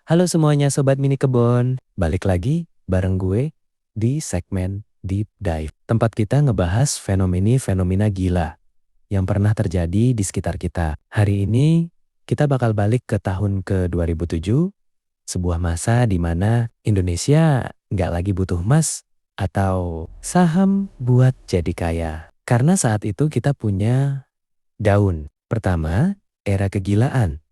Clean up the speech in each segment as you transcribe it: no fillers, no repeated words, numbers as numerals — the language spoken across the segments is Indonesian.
Halo semuanya Sobat Mini Kebon, balik lagi bareng gue di segmen Deep Dive. Tempat kita ngebahas fenomena gila yang pernah terjadi di sekitar kita. Hari ini kita bakal balik ke tahun ke 2007, sebuah masa di mana Indonesia nggak lagi butuh emas atau saham buat jadi kaya. Karena saat itu kita punya daun. Pertama, era kegilaan.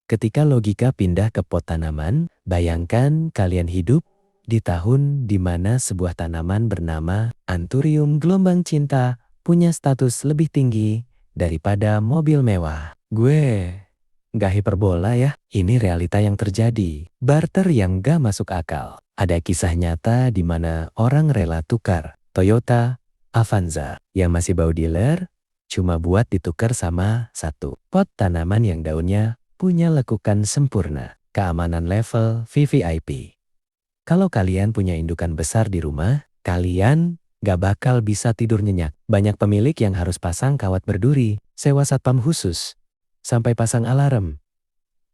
Ketika logika pindah ke pot tanaman, bayangkan kalian hidup di tahun di mana sebuah tanaman bernama Anthurium gelombang cinta punya status lebih tinggi daripada mobil mewah. Gue gak hiperbola ya, ini realita yang terjadi. Barter yang gak masuk akal. Ada kisah nyata di mana orang rela tukar Toyota Avanza yang masih bau dealer cuma buat ditukar sama satu pot tanaman yang daunnya punya lekukan sempurna, keamanan level VVIP. Kalau kalian punya indukan besar di rumah, kalian gak bakal bisa tidur nyenyak. Banyak pemilik yang harus pasang kawat berduri, sewa satpam khusus, sampai pasang alarm.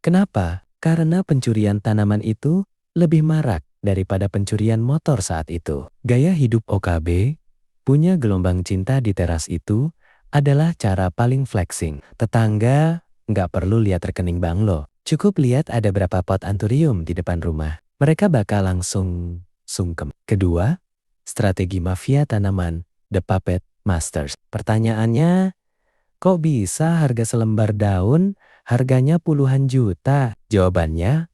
Kenapa? Karena pencurian tanaman itu lebih marak daripada pencurian motor saat itu. Gaya hidup OKB, punya gelombang cinta di teras itu adalah cara paling flexing. Tetangga nggak perlu lihat rekening bank lo. Cukup lihat ada berapa pot anthurium di depan rumah. Mereka bakal langsung sungkem. Kedua, strategi mafia tanaman, The Puppet Masters. Pertanyaannya, kok bisa harga selembar daun harganya puluhan juta? Jawabannya,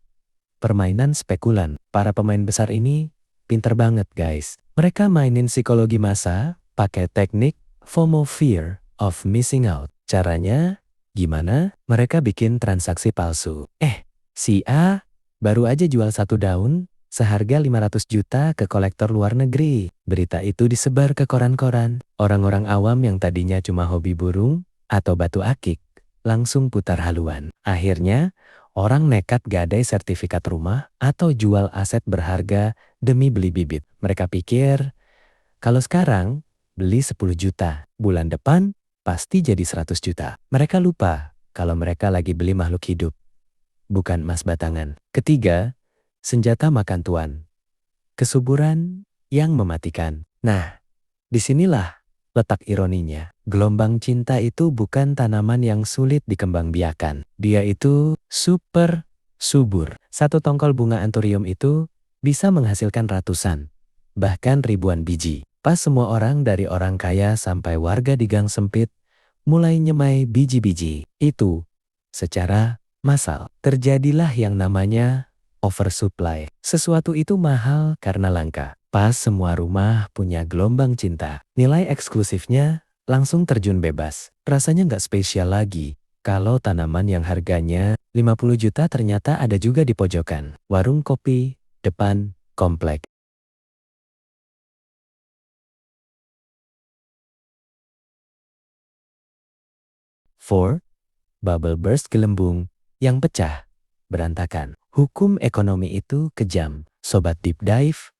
permainan spekulan. Para pemain besar ini pinter banget guys. Mereka mainin psikologi massa, pakai teknik FOMO, fear of missing out. Caranya gimana? Mereka bikin transaksi palsu. Si A baru aja jual satu daun seharga 500 juta ke kolektor luar negeri. Berita itu disebar ke koran-koran. Orang-orang awam yang tadinya cuma hobi burung atau batu akik langsung putar haluan. Akhirnya orang nekat gadai sertifikat rumah atau jual aset berharga demi beli bibit. Mereka pikir kalau sekarang beli 10 juta, bulan depan pasti jadi 100 juta. Mereka lupa kalau mereka lagi beli makhluk hidup, bukan emas batangan. Ketiga, senjata makan tuan. Kesuburan yang mematikan. Nah, disinilah letak ironinya. Gelombang cinta itu bukan tanaman yang sulit dikembangbiakan. Dia itu super subur. Satu tongkol bunga anthurium itu bisa menghasilkan ratusan, bahkan ribuan biji. Pas semua orang dari orang kaya sampai warga di gang sempit mulai nyemai biji-biji itu secara massal. Terjadilah yang namanya oversupply. Sesuatu itu mahal karena langka. Pas semua rumah punya gelombang cinta, nilai eksklusifnya langsung terjun bebas. Rasanya nggak spesial lagi kalau tanaman yang harganya 50 juta ternyata ada juga di pojokan warung kopi depan komplek. 4. Bubble burst gelembung yang pecah, berantakan. Hukum ekonomi itu kejam. Sobat Deep Dive,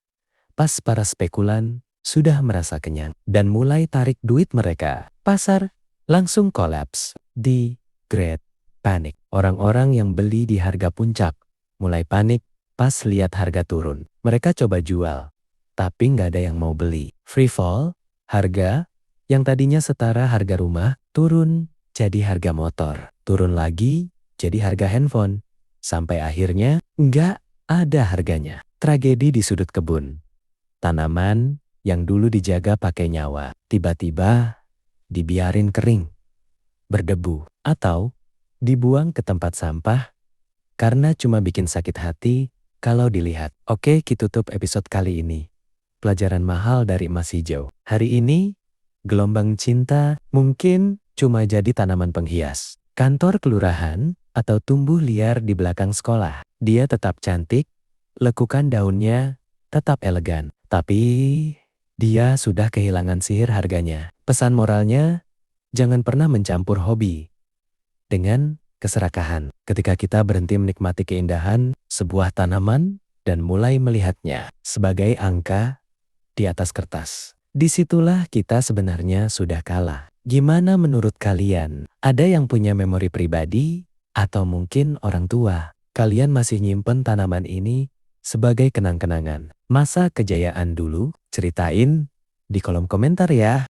pas para spekulan sudah merasa kenyang dan mulai tarik duit mereka, pasar langsung kolaps. Di Great Panic. Orang-orang yang beli di harga puncak mulai panik pas lihat harga turun. Mereka coba jual, tapi nggak ada yang mau beli. Free fall, harga yang tadinya setara harga rumah turun jadi harga motor, turun lagi jadi harga handphone, sampai akhirnya nggak ada harganya. Tragedi di sudut kebun. Tanaman yang dulu dijaga pakai nyawa, tiba-tiba dibiarin kering, berdebu, atau dibuang ke tempat sampah karena cuma bikin sakit hati kalau dilihat. Oke, kita tutup episode kali ini. Pelajaran mahal dari emas hijau. Hari ini, gelombang cinta mungkin cuma jadi tanaman penghias, kantor kelurahan, atau tumbuh liar di belakang sekolah. Dia tetap cantik, lekukan daunnya tetap elegan, tapi dia sudah kehilangan sihir harganya. Pesan moralnya, jangan pernah mencampur hobi dengan keserakahan. Ketika kita berhenti menikmati keindahan sebuah tanaman dan mulai melihatnya sebagai angka di atas kertas, disitulah kita sebenarnya sudah kalah. Gimana menurut kalian? Ada yang punya memori pribadi? Atau mungkin orang tua? Kalian masih nyimpen tanaman ini sebagai kenang-kenangan masa kejayaan dulu? Ceritain di kolom komentar ya.